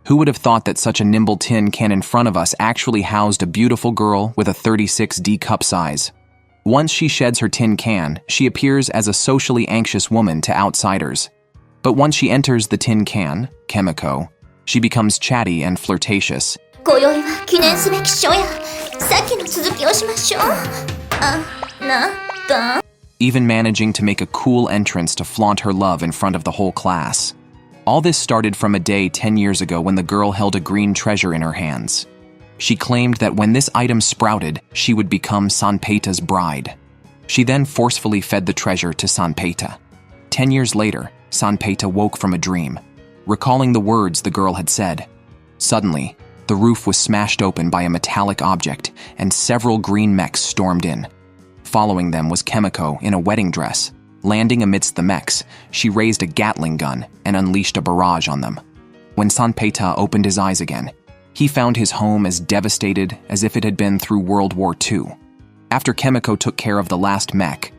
Who would have thought that such a nimble tin can in front of us actually housed a beautiful girl with a 36D cup size? Once she sheds her tin can, she appears as a socially anxious woman to outsiders. But once she enters the tin can, Komeku, she becomes chatty and flirtatious. 今宵は記念すべき書や。さっきの続きをしましょう。なんだ? Even managing to make a cool entrance to flaunt her love in front of the whole class. All this started from a day 10 years ago when the girl held a green treasure in her hands. She claimed that when this item sprouted, she would become Sanpeita's bride. She then forcefully fed the treasure to Sanpeita. 10 years later, Sanpeita woke from a dream, recalling the words the girl had said. Suddenly, the roof was smashed open by a metallic object, and several green mechs stormed in. Following them was Komeku in a wedding dress. Landing amidst the mechs, she raised a Gatling gun and unleashed a barrage on them. When Sanpeita opened his eyes again, he found his home as devastated as if it had been through World War II. After Komeku took care of the last mech,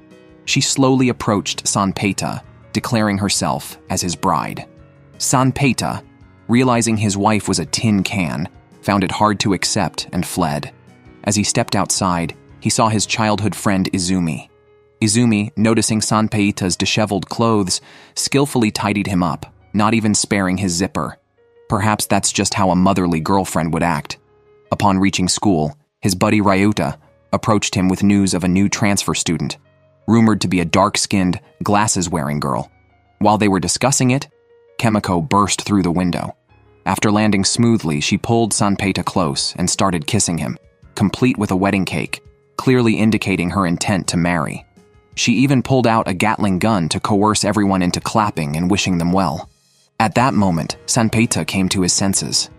she slowly approached Sanpeita, declaring herself as his bride. Sanpeita, realizing his wife was a tin can, found it hard to accept and fled. As he stepped outside, he saw his childhood friend Isumi. Isumi, noticing Sanpeita's disheveled clothes, skillfully tidied him up, not even sparing his zipper. Perhaps that's just how a motherly girlfriend would act. Upon reaching school, his buddy Ryuko approached him with news of a new transfer student, rumored to be a dark-skinned, glasses-wearing girl. While they were discussing it, Komeku burst through the window. After landing smoothly, she pulled Sanpeita close and started kissing him, complete with a wedding cake, clearly indicating her intent to marry. She even pulled out a Gatling gun to coerce everyone into clapping and wishing them well. At that moment, Sanpeita came to his senses.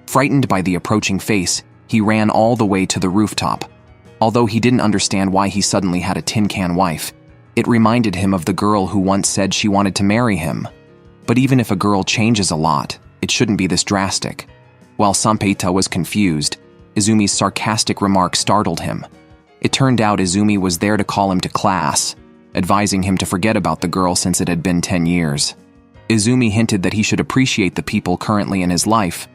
Frightened by the approaching face, he ran all the way to the rooftop. Although he didn't understand why he suddenly had a tin can wife, it reminded him of the girl who once said she wanted to marry him. But even if a girl changes a lot, it shouldn't be this drastic. While Sanpeita was confused, Izumi's sarcastic remark startled him. It turned out Isumi was there to call him to class, advising him to forget about the girl since it had been 10 years. Isumi hinted that he should appreciate the people currently in his life,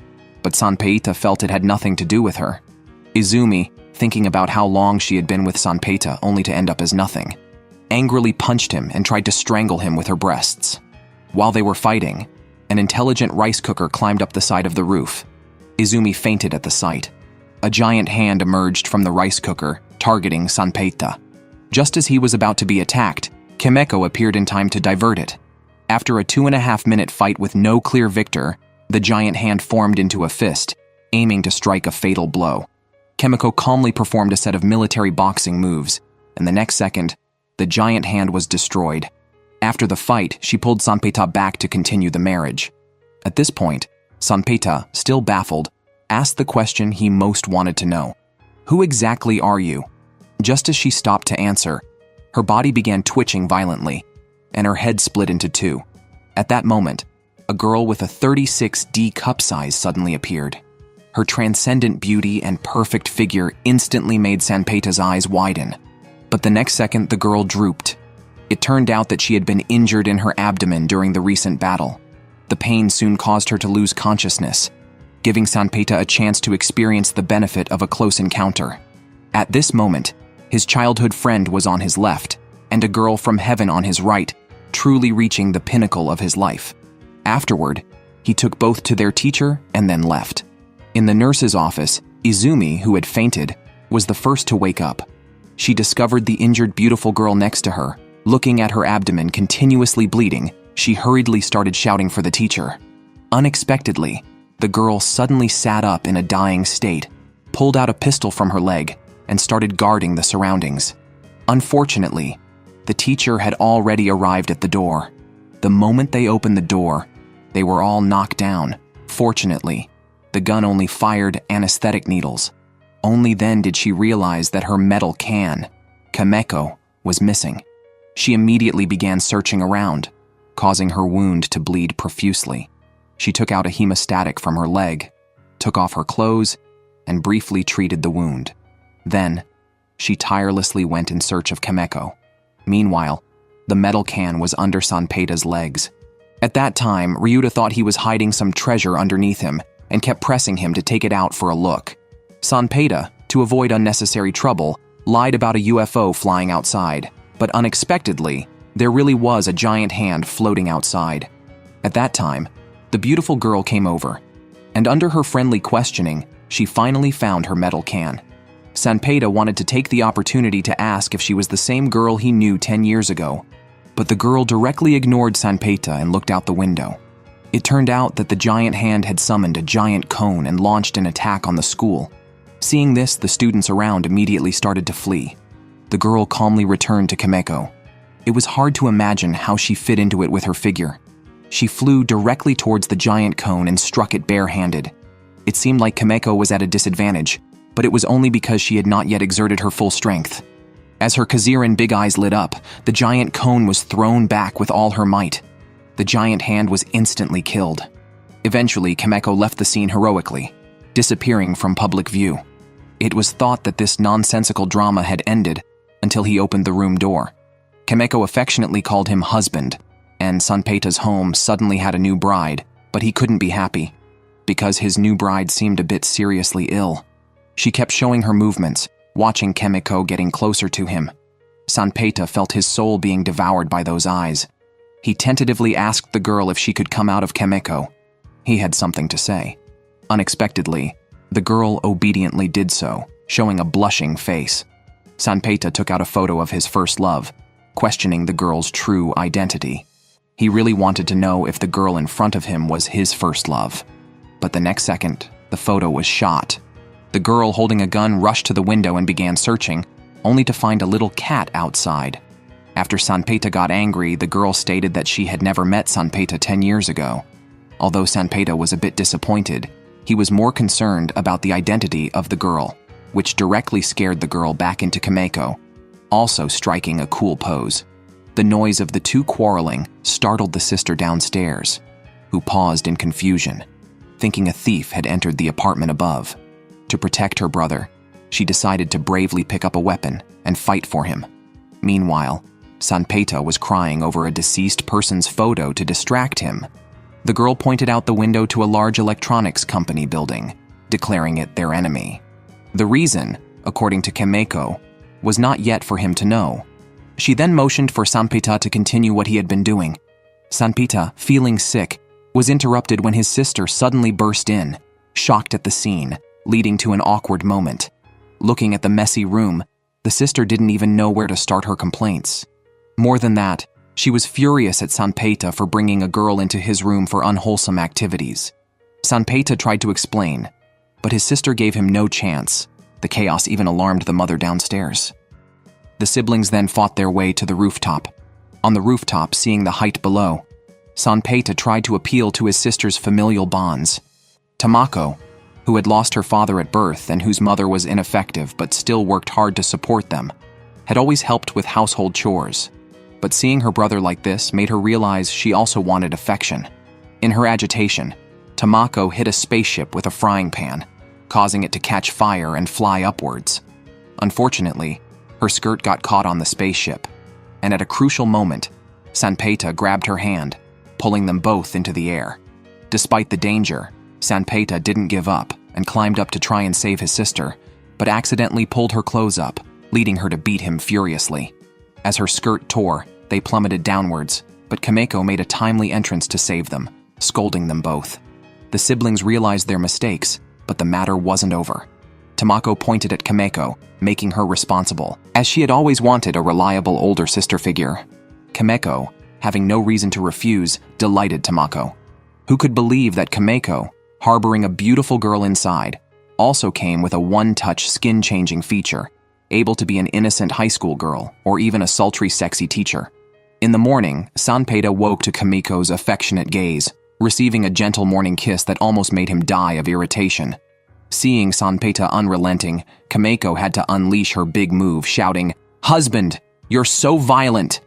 but Sanpeita felt it had nothing to do with her. Isumi, thinking about how long she had been with Sanpeita only to end up as nothing, angrily punched him and tried to strangle him with her breasts. While they were fighting, an intelligent rice cooker climbed up the side of the roof. Isumi fainted at the sight. A giant hand emerged from the rice cooker, targeting Sanpeita. Just as he was about to be attacked, Komeku appeared in time to divert it. After a 2.5-minute fight with no clear victor, the giant hand formed into a fist, aiming to strike a fatal blow. Komeku calmly performed a set of military boxing moves, and the next second, the giant hand was destroyed. After the fight, she pulled Sanpeita back to continue the marriage. At this point, Sanpeita, still baffled, asked the question he most wanted to know. "Who exactly are you?" Just as she stopped to answer, her body began twitching violently, and her head split into two. At that moment, a girl with a 36D cup size suddenly appeared. Her transcendent beauty and perfect figure instantly made Sanpeita's eyes widen. But the next second, the girl drooped. It turned out that she had been injured in her abdomen during the recent battle. The pain soon caused her to lose consciousness, giving Sanpeita a chance to experience the benefit of a close encounter. At this moment, his childhood friend was on his left, and a girl from heaven on his right, truly reaching the pinnacle of his life. Afterward, he took both to their teacher and then left. In the nurse's office, Isumi, who had fainted, was the first to wake up. She discovered the injured beautiful girl next to her. Looking at her abdomen continuously bleeding, she hurriedly started shouting for the teacher. Unexpectedly, the girl suddenly sat up in a dying state, pulled out a pistol from her leg, and started guarding the surroundings. Unfortunately, the teacher had already arrived at the door. The moment they opened the door, they were all knocked down. Fortunately, the gun only fired anesthetic needles. Only then did she realize that her metal can, Komeku, was missing. She immediately began searching around, causing her wound to bleed profusely. She took out a hemostatic from her leg, took off her clothes, and briefly treated the wound. Then, she tirelessly went in search of Komeku. Meanwhile, the metal can was under Sanpeita's legs. At that time, Ryuko thought he was hiding some treasure underneath him, and kept pressing him to take it out for a look. Sanpeita, to avoid unnecessary trouble, lied about a UFO flying outside, but unexpectedly, there really was a giant hand floating outside. At that time, the beautiful girl came over, and under her friendly questioning, she finally found her metal can. Sanpeita wanted to take the opportunity to ask if she was the same girl he knew 10 years ago, but the girl directly ignored Sanpeita and looked out the window. It turned out that the giant hand had summoned a giant cone and launched an attack on the school. Seeing this, the students around immediately started to flee. The girl calmly returned to Komeku. It was hard to imagine how she fit into it with her figure. She flew directly towards the giant cone and struck it barehanded. It seemed like Komeku was at a disadvantage, but it was only because she had not yet exerted her full strength. As her Kaziran big eyes lit up, the giant cone was thrown back with all her might. The giant hand was instantly killed. Eventually, Komeku left the scene heroically, disappearing from public view. It was thought that this nonsensical drama had ended until he opened the room door. Komeku affectionately called him husband, and Sanpeita's home suddenly had a new bride, but he couldn't be happy, because his new bride seemed a bit seriously ill. She kept showing her movements, watching Komeku getting closer to him. Sanpeita felt his soul being devoured by those eyes. He tentatively asked the girl if she could come out of Komeku. He had something to say. Unexpectedly, the girl obediently did so, showing a blushing face. Sanpeita took out a photo of his first love, questioning the girl's true identity. He really wanted to know if the girl in front of him was his first love. But the next second, the photo was shot. The girl holding a gun rushed to the window and began searching, only to find a little cat outside. After Sanpeita got angry, the girl stated that she had never met Sanpeita 10 years ago. Although Sanpeita was a bit disappointed, he was more concerned about the identity of the girl, which directly scared the girl back into Komeku, also striking a cool pose. The noise of the two quarreling startled the sister downstairs, who paused in confusion, thinking a thief had entered the apartment above. To protect her brother, she decided to bravely pick up a weapon and fight for him. Meanwhile, Sanpeita was crying over a deceased person's photo to distract him. The girl pointed out the window to a large electronics company building, declaring it their enemy. The reason, according to Komeku, was not yet for him to know. She then motioned for Sanpeita to continue what he had been doing. Sanpeita, feeling sick, was interrupted when his sister suddenly burst in, shocked at the scene, leading to an awkward moment. Looking at the messy room, the sister didn't even know where to start her complaints. More than that, she was furious at Sanpeita for bringing a girl into his room for unwholesome activities. Sanpeita tried to explain, but his sister gave him no chance. The chaos even alarmed the mother downstairs. The siblings then fought their way to the rooftop. On the rooftop, seeing the height below, Sanpeita tried to appeal to his sister's familial bonds. Tamako, who had lost her father at birth and whose mother was ineffective but still worked hard to support them, had always helped with household chores. But seeing her brother like this made her realize she also wanted affection. In her agitation, Tamako hit a spaceship with a frying pan, causing it to catch fire and fly upwards. Unfortunately, her skirt got caught on the spaceship, and at a crucial moment, Sanpeita grabbed her hand, pulling them both into the air. Despite the danger, Sanpeita didn't give up and climbed up to try and save his sister, but accidentally pulled her clothes up, leading her to beat him furiously. As her skirt tore, they plummeted downwards, but Komeku made a timely entrance to save them, scolding them both. The siblings realized their mistakes, but the matter wasn't over. Tamako pointed at Komeku, making her responsible, as she had always wanted a reliable older sister figure. Komeku, having no reason to refuse, delighted Tamako. Who could believe that Komeku, harboring a beautiful girl inside, also came with a one-touch skin-changing feature, able to be an innocent high school girl or even a sultry sexy teacher. In the morning, Sanpeita woke to Komeku's affectionate gaze, receiving a gentle morning kiss that almost made him die of irritation. Seeing Sanpeita unrelenting, Komeku had to unleash her big move, shouting, "Husband, you're so violent!"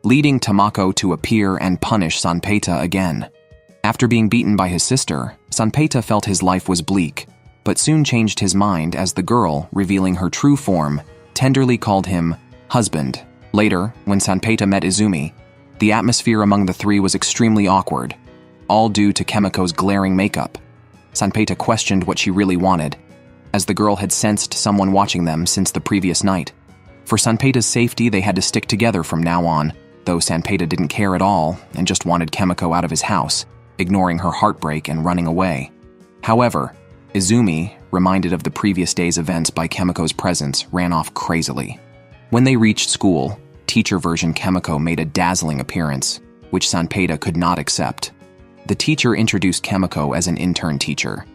leading Tamako to appear and punish Sanpeita again. After being beaten by his sister, Sanpeita felt his life was bleak, but soon changed his mind as the girl, revealing her true form, tenderly called him husband. Later, when Sanpeita met Isumi, the atmosphere among the three was extremely awkward, all due to Komeku's glaring makeup. Sanpeita questioned what she really wanted, as the girl had sensed someone watching them since the previous night. For Sanpeita's safety, they had to stick together from now on, though Sanpeita didn't care at all and just wanted Komeku out of his house, ignoring her heartbreak and running away. However, Isumi, reminded of the previous day's events by Komeku's presence, ran off crazily. When they reached school, teacher version Komeku made a dazzling appearance, which Sanpeita could not accept. The teacher introduced Komeku as an intern teacher.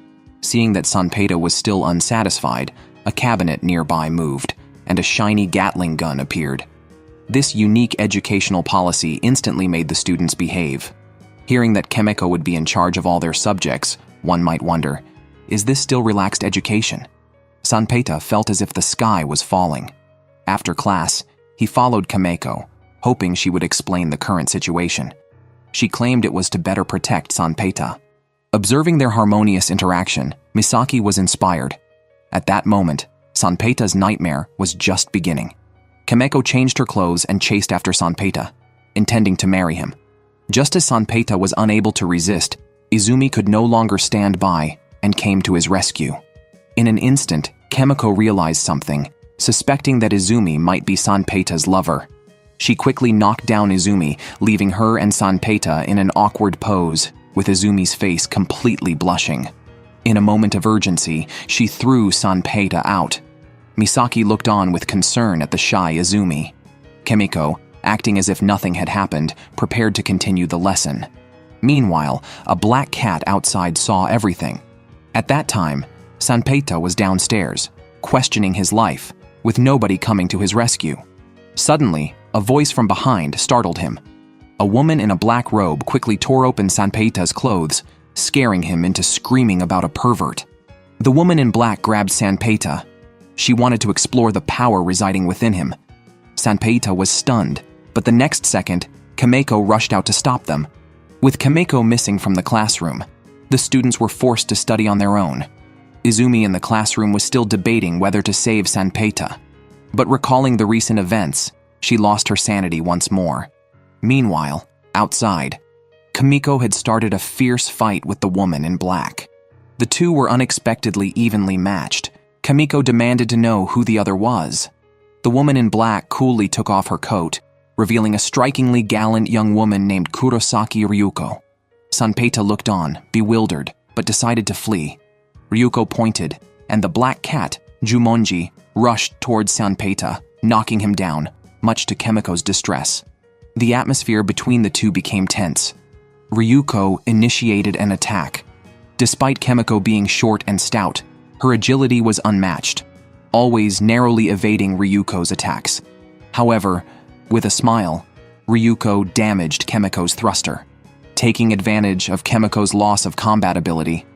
Seeing that Sanpeita was still unsatisfied, a cabinet nearby moved, and a shiny Gatling gun appeared. This unique educational policy instantly made the students behave. Hearing that Komeku would be in charge of all their subjects, one might wonder, is this still relaxed education? Sanpeita felt as if the sky was falling. After class, he followed Komeku, hoping she would explain the current situation. She claimed it was to better protect Sanpeita. Observing their harmonious interaction, Misaki was inspired. At that moment, Sanpeita's nightmare was just beginning. Komeku changed her clothes and chased after Sanpeita, intending to marry him. Just as Sanpeita was unable to resist, Izumi could no longer stand by and came to his rescue. In an instant, Komeku realized something, suspecting that Izumi might be Sanpeita's lover. She quickly knocked down Izumi, leaving her and Sanpeita in an awkward pose, with Izumi's face completely blushing. In a moment of urgency, she threw Sanpeita out. Misaki looked on with concern at the shy Izumi. Komeku, acting as if nothing had happened, prepared to continue the lesson. Meanwhile, a black cat outside saw everything. At that time, Sanpeita was downstairs, questioning his life, with nobody coming to his rescue. Suddenly, a voice from behind startled him. A woman in a black robe quickly tore open Sanpeita's clothes, scaring him into screaming about a pervert. The woman in black grabbed Sanpeita. She wanted to explore the power residing within him. Sanpeita was stunned, but the next second, Komeku rushed out to stop them. With Komeku missing from the classroom, the students were forced to study on their own. Izumi in the classroom was still debating whether to save Sanpeita. But recalling the recent events, she lost her sanity once more. Meanwhile, outside, Komeku had started a fierce fight with the woman in black. The two were unexpectedly evenly matched. Komeku demanded to know who the other was. The woman in black coolly took off her coat, revealing a strikingly gallant young woman named Kurosaki Ryuko. Sanpeita looked on, bewildered, but decided to flee. Ryuko pointed, and the black cat, Jumonji, rushed towards Sanpeita, knocking him down, much to Komeku's distress. The atmosphere between the two became tense. Ryuko initiated an attack. Despite Komeku being short and stout, her agility was unmatched, always narrowly evading Ryuko's attacks. However, with a smile, Ryuko damaged Komeku's thruster. Taking advantage of Komeku's loss of combat ability,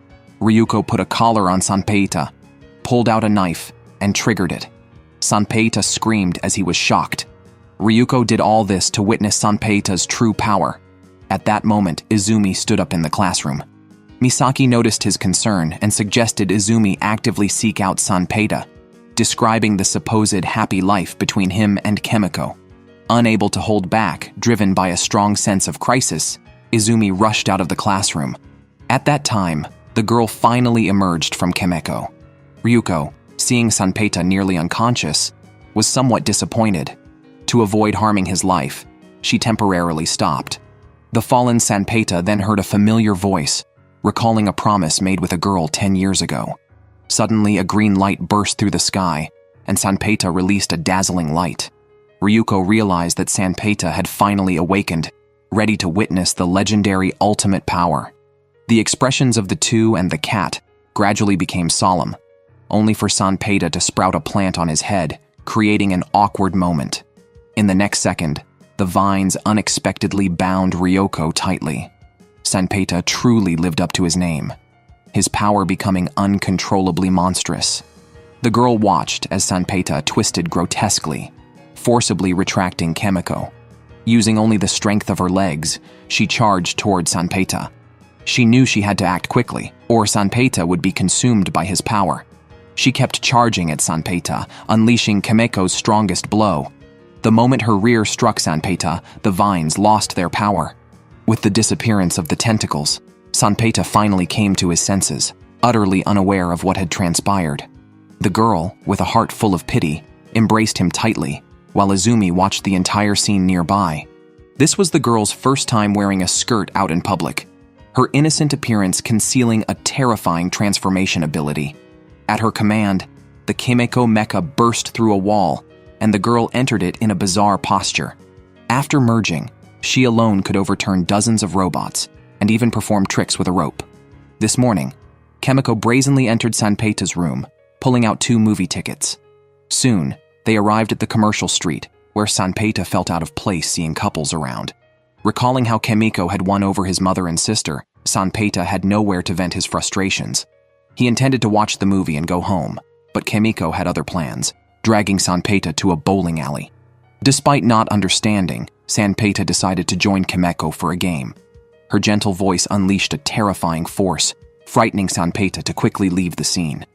Ryuko put a collar on Sanpeita, pulled out a knife, and triggered it. Sanpeita screamed as he was shocked. Ryuko did all this to witness Sanpeita's true power. At that moment, Izumi stood up in the classroom. Misaki noticed his concern and suggested Izumi actively seek out Sanpeita, describing the supposed happy life between him and Komeku. Unable to hold back, driven by a strong sense of crisis, Izumi rushed out of the classroom. At that time, the girl finally emerged from Komeku. Ryuko, seeing Sanpeita nearly unconscious, was somewhat disappointed. To avoid harming his life, she temporarily stopped. The fallen Sanpeita then heard a familiar voice, recalling a promise made with a girl 10 years ago. Suddenly, a green light burst through the sky, and Sanpeita released a dazzling light. Ryuko realized that Sanpeita had finally awakened, ready to witness the legendary ultimate power. The expressions of the two and the cat gradually became solemn, only for Sanpeita to sprout a plant on his head, creating an awkward moment. In the next second, the vines unexpectedly bound Ryuko tightly. Sanpeita truly lived up to his name, his power becoming uncontrollably monstrous. The girl watched as Sanpeita twisted grotesquely, forcibly retracting Komeku. Using only the strength of her legs, she charged toward Sanpeita. She knew she had to act quickly, or Sanpeita would be consumed by his power. She kept charging at Sanpeita, unleashing Komeku's strongest blow. The moment her rear struck Sanpeita, the vines lost their power. With the disappearance of the tentacles, Sanpeita finally came to his senses. utterly unaware of what had transpired. The girl, with a heart full of pity, embraced him tightly, while Izumi watched the entire scene nearby. This was the girl's first time wearing a skirt out in public, her innocent appearance concealing a terrifying transformation ability. At her command, the Komeku mecha burst through a wall, and the girl entered it in a bizarre posture. After merging, she alone could overturn dozens of robots, and even perform tricks with a rope. This morning, Komeku brazenly entered Sanpeita's room, pulling out 2 movie tickets. Soon, they arrived at the commercial street, where Sanpeita felt out of place seeing couples around. Recalling how Komeku had won over his mother and sister, Sanpeita had nowhere to vent his frustrations. He intended to watch the movie and go home, but Komeku had other plans, dragging Sanpeita to a bowling alley. Despite not understanding, Sanpeita decided to join Komeku for a game. Her gentle voice unleashed a terrifying force, frightening Sanpeita to quickly leave the scene.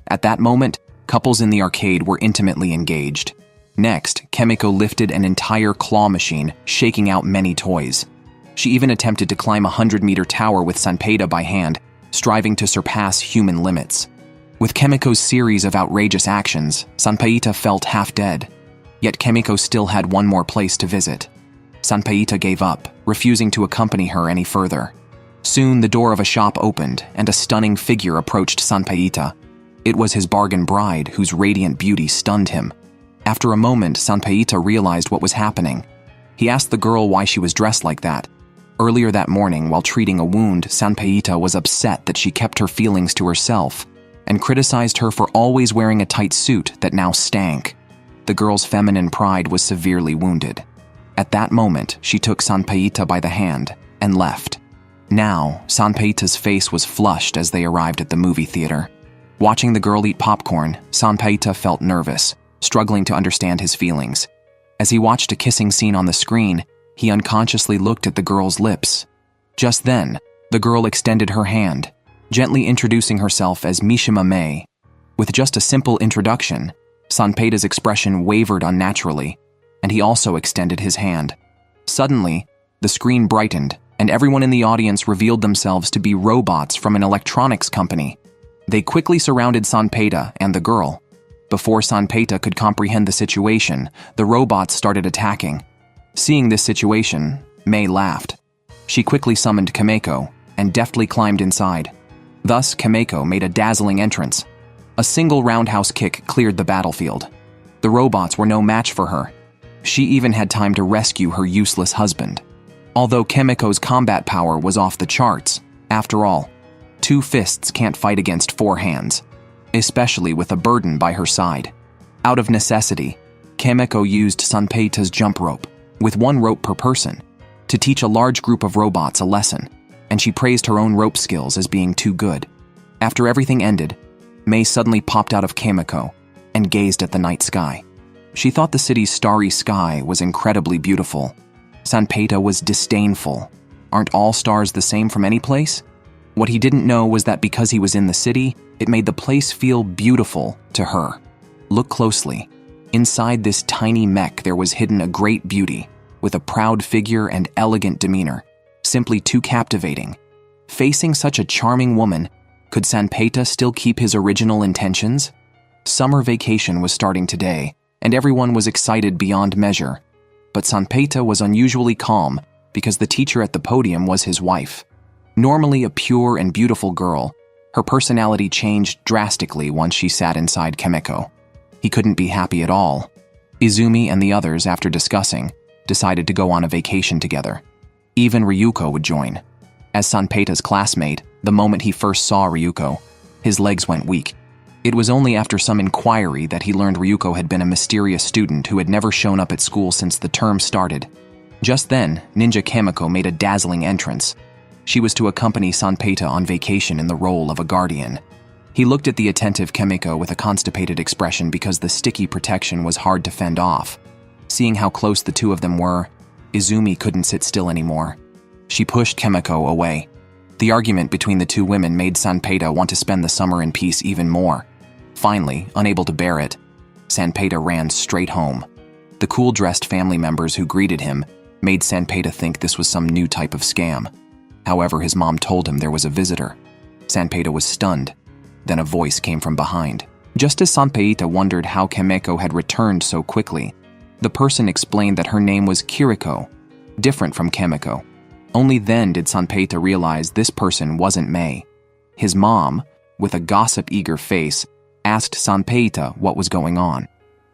At that moment, couples in the arcade were intimately engaged. Next, Komeku lifted an entire claw machine, shaking out many toys. She even attempted to climb a 100-meter tower with Sanpeita by hand, striving to surpass human limits. With Komeku's series of outrageous actions, Sanpeita felt half dead. Yet Komeku still had one more place to visit. Sanpeita gave up, refusing to accompany her any further. Soon the door of a shop opened, and a stunning figure approached Sanpeita. It was his bargain bride, whose radiant beauty stunned him. After a moment, Sanpeita realized what was happening. He asked the girl why she was dressed like that. Earlier that morning, while treating a wound, Sanpeita was upset that she kept her feelings to herself and criticized her for always wearing a tight suit that now stank. The girl's feminine pride was severely wounded. At that moment, she took Sanpeita by the hand and left. Now, Sanpeita's face was flushed as they arrived at the movie theater. Watching the girl eat popcorn, Sanpeita felt nervous, struggling to understand his feelings. As he watched a kissing scene on the screen, he unconsciously looked at the girl's lips. Just then, the girl extended her hand, gently introducing herself as Mishima Mei. With just a simple introduction, Sanpeita's expression wavered unnaturally, and he also extended his hand. Suddenly, the screen brightened, and everyone in the audience revealed themselves to be robots from an electronics company. They quickly surrounded Sanpeita and the girl. Before Sanpeita could comprehend the situation, the robots started attacking. Seeing this situation, Mei laughed. She quickly summoned Komeku and deftly climbed inside. Thus, Komeku made a dazzling entrance. A single roundhouse kick cleared the battlefield. The robots were no match for her. She even had time to rescue her useless husband. Although Komeku's combat power was off the charts, after all, 2 fists can't fight against 4 hands, especially with a burden by her side. Out of necessity, Komeku used Sanpeita's jump rope, with 1 rope per person, to teach a large group of robots a lesson, and she praised her own rope skills as being too good. After everything ended, Mei suddenly popped out of Komeku and gazed at the night sky. She thought the city's starry sky was incredibly beautiful. Sanpeita was disdainful. Aren't all stars the same from any place? What he didn't know was that because he was in the city, it made the place feel beautiful to her. Look closely. Inside this tiny mech there was hidden a great beauty, with a proud figure and elegant demeanor, simply too captivating. Facing such a charming woman, could Sanpeita still keep his original intentions? Summer vacation was starting today, and everyone was excited beyond measure. But Sanpeita was unusually calm because the teacher at the podium was his wife. Normally a pure and beautiful girl, her personality changed drastically once she sat inside Komeku. He couldn't be happy at all. Izumi and the others, after discussing, decided to go on a vacation together. Even Ryuko would join. As Sanpeita's classmate, the moment he first saw Ryuko, his legs went weak. It was only after some inquiry that he learned Ryuko had been a mysterious student who had never shown up at school since the term started. Just then, Ninja Komeku made a dazzling entrance. She was to accompany Sanpeita on vacation in the role of a guardian. He looked at the attentive Komeku with a constipated expression because the sticky protection was hard to fend off. Seeing how close the two of them were, Izumi couldn't sit still anymore. She pushed Komeku away. The argument between the two women made Sanpeita want to spend the summer in peace even more. Finally, unable to bear it, Sanpeita ran straight home. The cool-dressed family members who greeted him made Sanpeita think this was some new type of scam. However, his mom told him there was a visitor. Sanpeita was stunned. Then a voice came from behind. Just as Sanpeita wondered how Komeku had returned so quickly, the person explained that her name was Kiriko, different from Komeku. Only then did Sanpeita realize this person wasn't Mei. His mom, with a gossip-eager face, asked Sanpeita what was going on.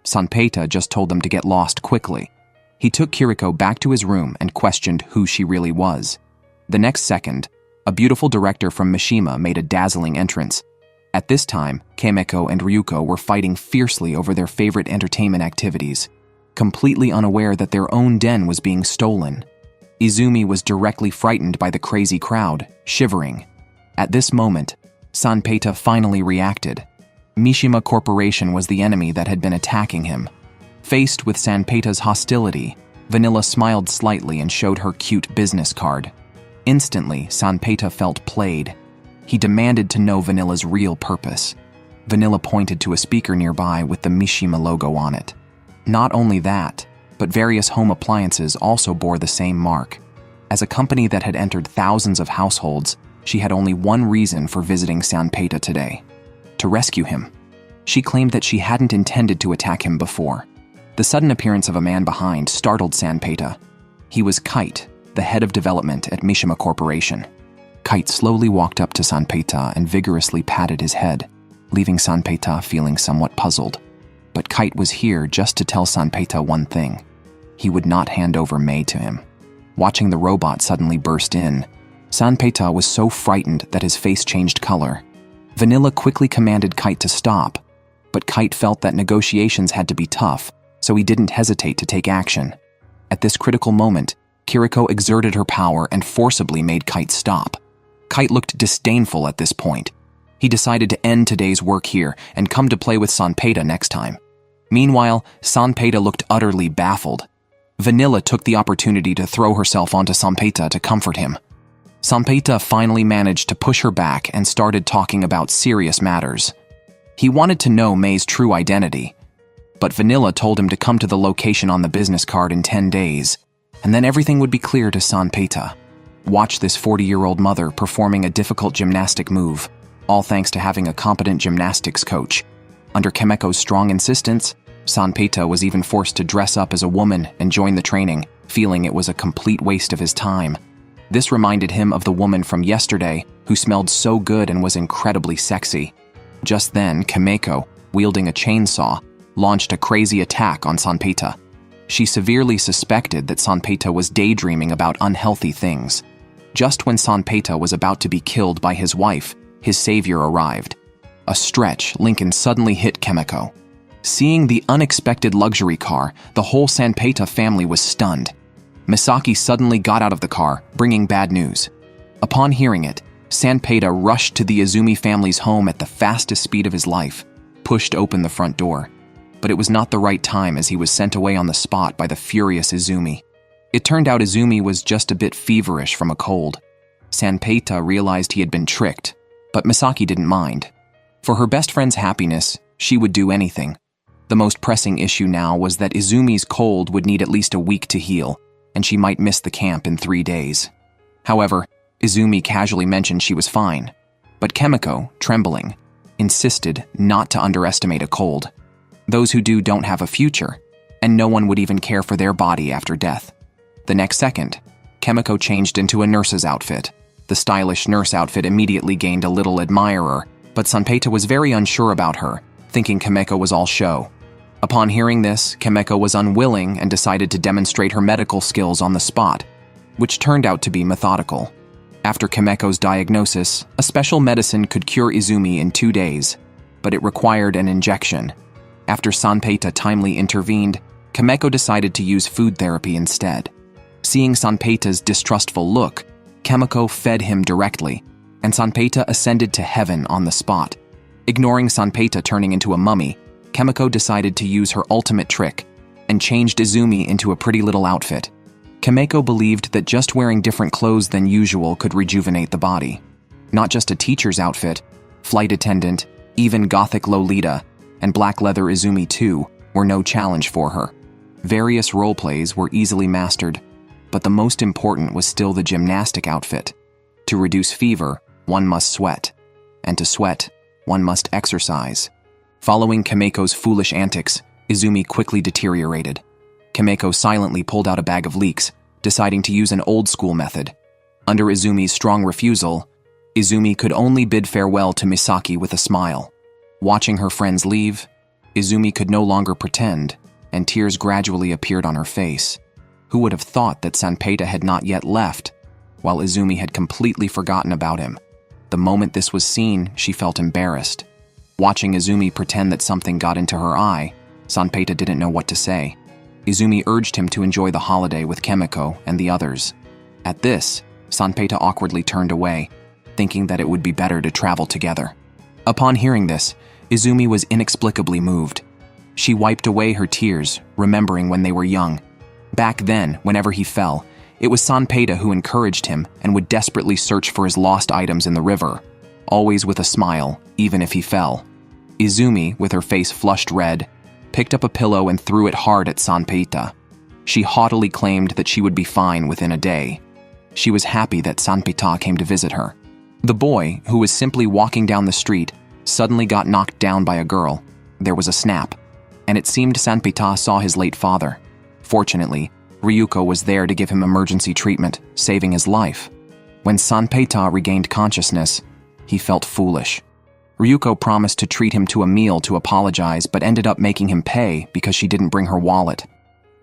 Sanpeita just told them to get lost quickly. He took Kiriko back to his room and questioned who she really was. The next second, a beautiful director from Mishima made a dazzling entrance. At this time, Komeku and Ryuko were fighting fiercely over their favorite entertainment activities, completely unaware that their own den was being stolen. Izumi was directly frightened by the crazy crowd, shivering. At this moment, Sanpeita finally reacted. Mishima Corporation was the enemy that had been attacking him. Faced with Sanpeita's hostility, Vanilla smiled slightly and showed her cute business card. Instantly, Sanpeita felt played. He demanded to know Vanilla's real purpose. Vanilla pointed to a speaker nearby with the Mishima logo on it. Not only that, but various home appliances also bore the same mark. As a company that had entered thousands of households, she had only one reason for visiting Sanpeita today: to rescue him. She claimed that she hadn't intended to attack him before. The sudden appearance of a man behind startled Sanpeita. He was Kite, the head of development at Mishima Corporation. Kite slowly walked up to Sanpeita and vigorously patted his head, leaving Sanpeita feeling somewhat puzzled. But Kite was here just to tell Sanpeita one thing: he would not hand over Mei to him. Watching the robot suddenly burst in, Sanpeita was so frightened that his face changed color. Vanilla quickly commanded Kite to stop, but Kite felt that negotiations had to be tough, so he didn't hesitate to take action. At this critical moment, Kiriko exerted her power and forcibly made Kite stop. Kite looked disdainful at this point. He decided to end today's work here and come to play with Sanpeita next time. Meanwhile, Sanpeita looked utterly baffled. Vanilla took the opportunity to throw herself onto Sanpeita to comfort him. Sanpeita finally managed to push her back and started talking about serious matters. He wanted to know Mei's true identity, but Vanilla told him to come to the location on the business card in 10 days, and then everything would be clear to Sanpeita. Watch this 40-year-old mother performing a difficult gymnastic move, all thanks to having a competent gymnastics coach. Under Komeku's strong insistence, Sanpeita was even forced to dress up as a woman and join the training, feeling it was a complete waste of his time. This reminded him of the woman from yesterday who smelled so good and was incredibly sexy. Just then, Komeku, wielding a chainsaw, launched a crazy attack on Sanpeita. She severely suspected that Sanpeita was daydreaming about unhealthy things. Just when Sanpeita was about to be killed by his wife, his savior arrived. A stretch, Lincoln suddenly hit Komeku. Seeing the unexpected luxury car, the whole Sanpeita family was stunned. Misaki suddenly got out of the car, bringing bad news. Upon hearing it, Sanpeita rushed to the Izumi family's home at the fastest speed of his life, pushed open the front door. But it was not the right time as he was sent away on the spot by the furious Izumi. It turned out Izumi was just a bit feverish from a cold. Sanpeita realized he had been tricked, but Misaki didn't mind. For her best friend's happiness, she would do anything. The most pressing issue now was that Izumi's cold would need at least a week to heal, and she might miss the camp in 3 days. However, Izumi casually mentioned she was fine, but Komeku, trembling, insisted not to underestimate a cold. Those who do don't have a future, and no one would even care for their body after death. The next second, Komeku changed into a nurse's outfit. The stylish nurse outfit immediately gained a little admirer, but Sanpeita was very unsure about her, thinking Komeku was all show. Upon hearing this, Komeku was unwilling and decided to demonstrate her medical skills on the spot, which turned out to be methodical. After Komeku's diagnosis, a special medicine could cure Izumi in 2 days, but it required an injection. After Sanpeita timely intervened, Komeku decided to use food therapy instead. Seeing Sanpeita's distrustful look, Komeku fed him directly, and Sanpeita ascended to heaven on the spot. Ignoring Sanpeita turning into a mummy, Komeku decided to use her ultimate trick and changed Izumi into a pretty little outfit. Komeku believed that just wearing different clothes than usual could rejuvenate the body. Not just a teacher's outfit, flight attendant, even gothic Lolita, and black leather Izumi too were no challenge for her. Various roleplays were easily mastered, but the most important was still the gymnastic outfit. To reduce fever, one must sweat. and to sweat, one must exercise. Following Komeko's foolish antics, Izumi quickly deteriorated. Komeko silently pulled out a bag of leeks, deciding to use an old-school method. Under Izumi's strong refusal, Izumi could only bid farewell to Misaki with a smile. Watching her friends leave, Izumi could no longer pretend, and tears gradually appeared on her face. Who would have thought that Sanpeita had not yet left, while Izumi had completely forgotten about him? The moment this was seen, she felt embarrassed. Watching Izumi pretend that something got into her eye, Sanpeita didn't know what to say. Izumi urged him to enjoy the holiday with Komeko and the others. At this, Sanpeita awkwardly turned away, thinking that it would be better to travel together. Upon hearing this, Izumi was inexplicably moved. She wiped away her tears, remembering when they were young. Back then, whenever he fell, it was Sanpeita who encouraged him and would desperately search for his lost items in the river, always with a smile, even if he fell. Izumi, with her face flushed red, picked up a pillow and threw it hard at Sanpeita. She haughtily claimed that she would be fine within a day. She was happy that Sanpeita came to visit her. The boy, who was simply walking down the street, suddenly got knocked down by a girl. There was a snap, and it seemed Sanpeita saw his late father. Fortunately, Ryuko was there to give him emergency treatment, saving his life. When Sanpeita regained consciousness, he felt foolish. Ryuko promised to treat him to a meal to apologize, but ended up making him pay because she didn't bring her wallet.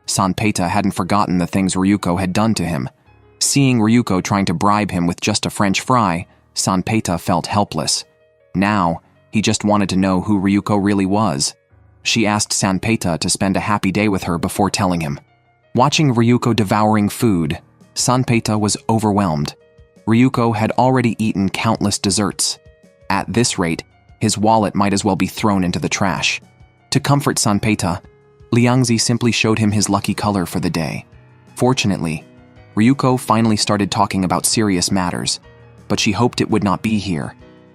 Sanpeita hadn't forgotten the things Ryuko had done to him. Seeing Ryuko trying to bribe him with just a French fry, Sanpeita felt helpless. Now, he just wanted to know who Ryuko really was. She asked Sanpeita to spend a happy day with her before telling him. Watching Ryuko devouring food, Sanpeita was overwhelmed. Ryuko had already eaten countless desserts. At this rate, his wallet might as well be thrown into the trash. To comfort Sanpeita, Liangzi simply showed him his lucky color for the day. Fortunately, Ryuko finally started talking about serious matters, but she hoped it would not be here,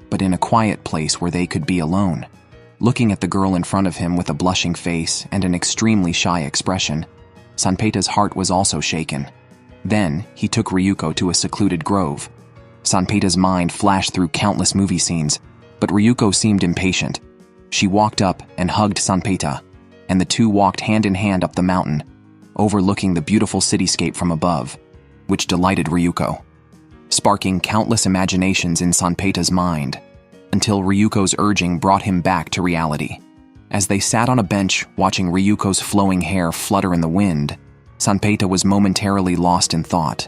but in a quiet place where they could be alone. Looking at the girl in front of him with a blushing face and an extremely shy expression, Sanpeita's heart was also shaken. Then, he took Ryuko to a secluded grove. Sanpeita's mind flashed through countless movie scenes, but Ryuko seemed impatient. She walked up and hugged Sanpeita, and the two walked hand in hand up the mountain, overlooking the beautiful cityscape from above, which delighted Ryuko, sparking countless imaginations in Sanpeita's mind, until Ryuko's urging brought him back to reality. As they sat on a bench watching Ryuko's flowing hair flutter in the wind, Sanpeita was momentarily lost in thought.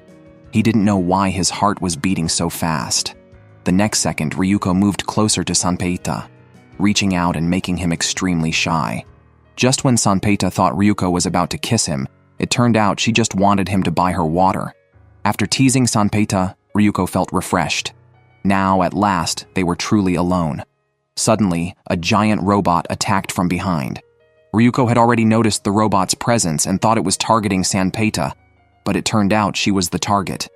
He didn't know why his heart was beating so fast. The next second, Ryuko moved closer to Sanpeita, reaching out and making him extremely shy. Just when Sanpeita thought Ryuko was about to kiss him, it turned out she just wanted him to buy her water. After teasing Sanpeita, Ryuko felt refreshed. Now, at last, they were truly alone. Suddenly, a giant robot attacked from behind. Ryuko had already noticed the robot's presence and thought it was targeting Sanpeita, but it turned out she was the target.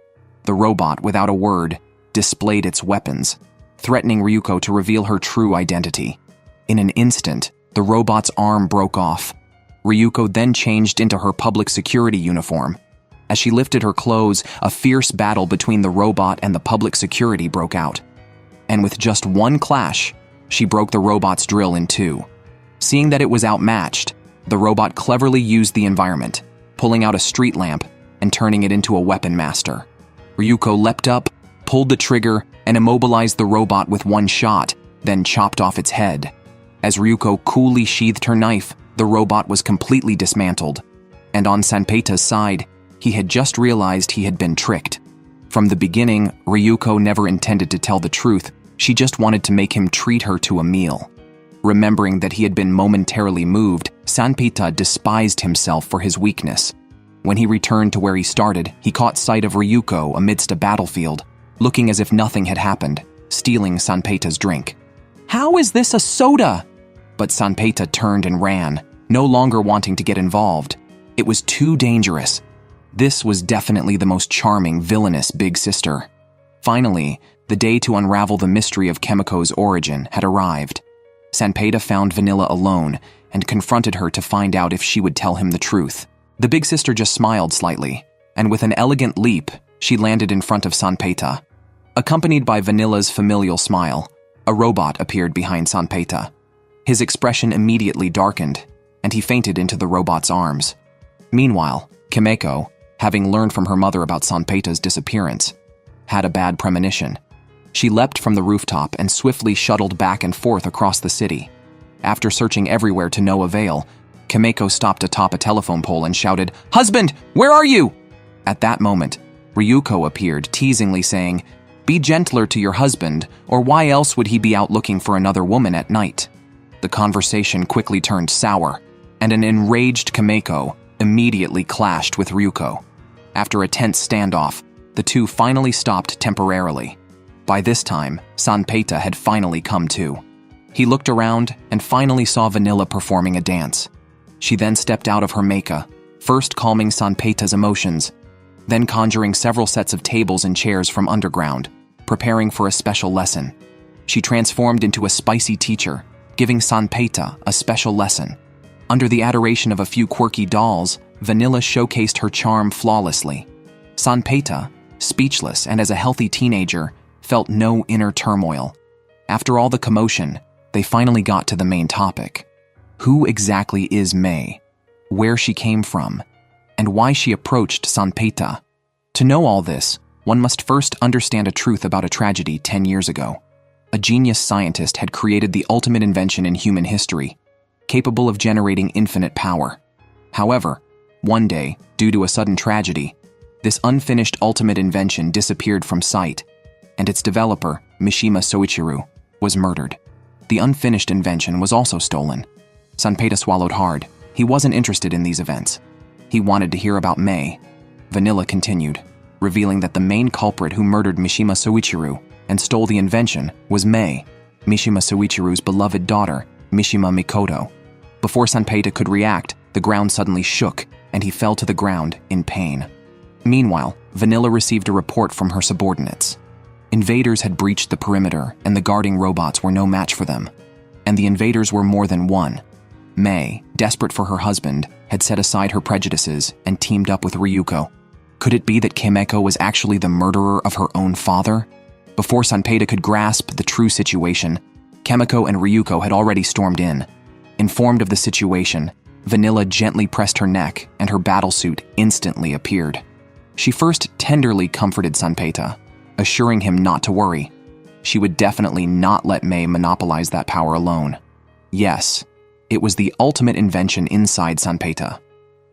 The robot, without a word, displayed its weapons, threatening Ryuko to reveal her true identity. In an instant, the robot's arm broke off. Ryuko then changed into her public security uniform. As she lifted her clothes, a fierce battle between the robot and the public security broke out. And with just one clash, she broke the robot's drill in two. Seeing that it was outmatched, the robot cleverly used the environment, pulling out a street lamp and turning it into a weapon master. Ryuko leapt up, pulled the trigger, and immobilized the robot with one shot, then chopped off its head. As Ryuko coolly sheathed her knife, the robot was completely dismantled. And on Sanpeita's side, he had just realized he had been tricked. From the beginning, Ryuko never intended to tell the truth. She just wanted to make him treat her to a meal. Remembering that he had been momentarily moved, Sanpeita despised himself for his weakness. When he returned to where he started, he caught sight of Ryuko amidst a battlefield, looking as if nothing had happened, stealing Sanpeita's drink. "How is this a soda?" But Sanpeita turned and ran, no longer wanting to get involved. It was too dangerous. This was definitely the most charming, villainous big sister. Finally, the day to unravel the mystery of Komeko's origin had arrived. Sanpeita found Vanilla alone and confronted her to find out if she would tell him the truth. The big sister just smiled slightly, and with an elegant leap, she landed in front of Sanpeita. Accompanied by Vanilla's familial smile, a robot appeared behind Sanpeita. His expression immediately darkened, and he fainted into the robot's arms. Meanwhile, Komeku, having learned from her mother about Sanpeita's disappearance, had a bad premonition. She leapt from the rooftop and swiftly shuttled back and forth across the city. After searching everywhere to no avail, Komeku stopped atop a telephone pole and shouted, "Husband, where are you?" At that moment, Ryuko appeared, teasingly saying, "Be gentler to your husband, or why else would he be out looking for another woman at night?" The conversation quickly turned sour, and an enraged Komeku immediately clashed with Ryuko. After a tense standoff, the two finally stopped temporarily. By this time, Sanpeita had finally come to. He looked around and finally saw Vanilla performing a dance. She then stepped out of her mecha, first calming Sanpeita's emotions, then conjuring several sets of tables and chairs from underground, preparing for a special lesson. She transformed into a spicy teacher, giving Sanpeita a special lesson. Under the adoration of a few quirky dolls, Vanilla showcased her charm flawlessly. Sanpeita, speechless and as a healthy teenager, felt no inner turmoil. After all the commotion, they finally got to the main topic. Who exactly is Mei? Where she came from? And why she approached Sanpeita? To know all this, one must first understand a truth about a tragedy 10 years ago. A genius scientist had created the ultimate invention in human history, capable of generating infinite power. However, one day, due to a sudden tragedy, this unfinished ultimate invention disappeared from sight, and its developer, Mishima Soichiro, was murdered. The unfinished invention was also stolen. Sanpeita swallowed hard. He wasn't interested in these events. He wanted to hear about Mei. Vanilla continued, revealing that the main culprit who murdered Mishima Soichiro and stole the invention was Mei, Mishima Soichiro's beloved daughter, Mishima Mikoto. Before Sanpeita could react, the ground suddenly shook, and he fell to the ground in pain. Meanwhile, Vanilla received a report from her subordinates. Invaders had breached the perimeter, and the guarding robots were no match for them. And the invaders were more than one. Mei, desperate for her husband, had set aside her prejudices and teamed up with Ryuko. Could it be that Komeku was actually the murderer of her own father? Before Sanpeita could grasp the true situation, Komeku and Ryuko had already stormed in. Informed of the situation, Vanilla gently pressed her neck, and her battlesuit instantly appeared. She first tenderly comforted Sanpeita, assuring him not to worry. She would definitely not let Mei monopolize that power alone. Yes, it was the ultimate invention inside Sanpeita.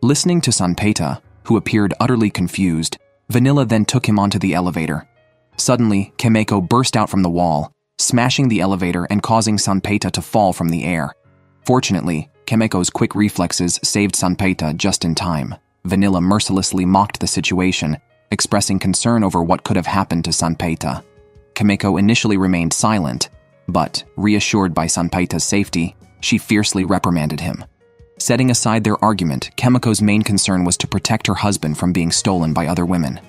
Listening to Sanpeita, who appeared utterly confused, Vanilla then took him onto the elevator. Suddenly, Komeku burst out from the wall, smashing the elevator and causing Sanpeita to fall from the air. Fortunately, Komeku's quick reflexes saved Sanpeita just in time. Vanilla mercilessly mocked the situation, expressing concern over what could have happened to Sanpeita. Komeku initially remained silent, but, reassured by Sanpeita's safety, she fiercely reprimanded him. Setting aside their argument, Komeku's main concern was to protect her husband from being stolen by other women.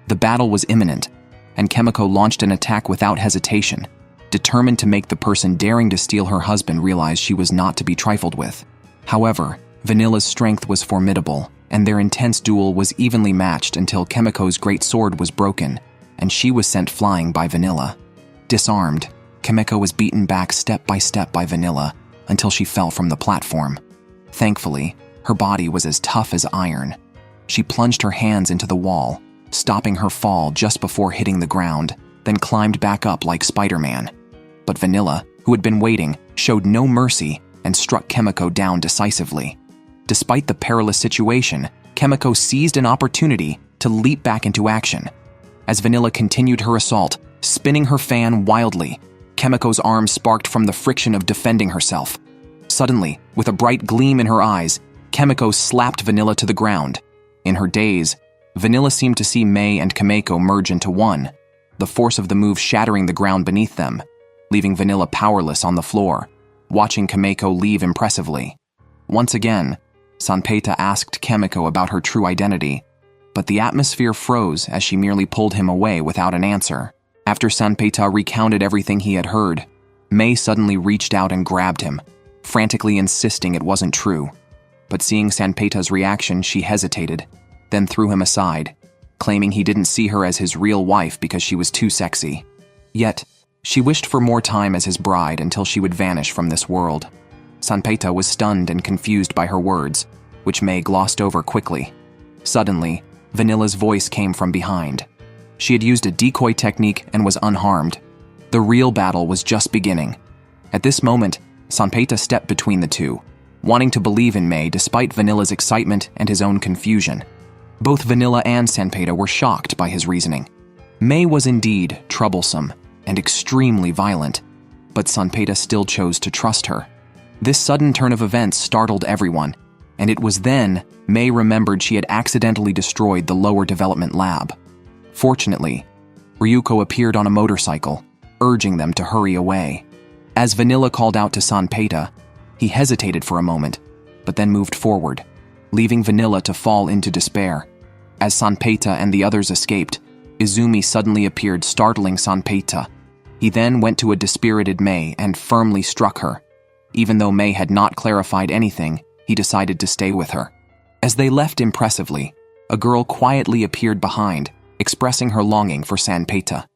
The battle was imminent, and Komeku launched an attack without hesitation, determined to make the person daring to steal her husband realize she was not to be trifled with. However, Vanilla's strength was formidable, and their intense duel was evenly matched until Komeku's great sword was broken, and she was sent flying by Vanilla. Disarmed, Komeku was beaten back step by Vanilla until she fell from the platform. Thankfully, her body was as tough as iron. She plunged her hands into the wall, stopping her fall just before hitting the ground, then climbed back up like Spider-Man. But Vanilla, who had been waiting, showed no mercy and struck Komeku down decisively. Despite the perilous situation, Komeku seized an opportunity to leap back into action. As Vanilla continued her assault, spinning her fan wildly, Komeku's arms sparked from the friction of defending herself. Suddenly, with a bright gleam in her eyes, Komeku slapped Vanilla to the ground. In her daze, Vanilla seemed to see Mei and Komeku merge into one, the force of the move shattering the ground beneath them, leaving Vanilla powerless on the floor, watching Komeku leave impressively. Once again, Sanpeita asked Komeku about her true identity, but the atmosphere froze as she merely pulled him away without an answer. After Sanpeita recounted everything he had heard, Mei suddenly reached out and grabbed him, frantically insisting it wasn't true. But seeing Sanpeita's reaction, she hesitated, then threw him aside, claiming he didn't see her as his real wife because she was too sexy. Yet, She wished for more time as his bride until she would vanish from this world. Sanpeita was stunned and confused by her words, which Mei glossed over quickly. Suddenly, Vanilla's voice came from behind. She had used a decoy technique and was unharmed. The real battle was just beginning. At this moment, Sanpeita stepped between the two, wanting to believe in Mei despite Vanilla's excitement and his own confusion. Both Vanilla and Sanpeita were shocked by his reasoning. Mei was indeed troublesome and extremely violent, but Sanpeita still chose to trust her. This sudden turn of events startled everyone, and it was then Mei remembered she had accidentally destroyed the lower development lab. Fortunately, Ryuko appeared on a motorcycle, urging them to hurry away. As Vanilla called out to Sanpeita, he hesitated for a moment, but then moved forward, leaving Vanilla to fall into despair. As Sanpeita and the others escaped, Isumi suddenly appeared, startling Sanpeita. He then went to a dispirited Mei and firmly struck her. Even though Mei had not clarified anything, he decided to stay with her. As they left impressively, a girl quietly appeared behind, expressing her longing for Sanpeita.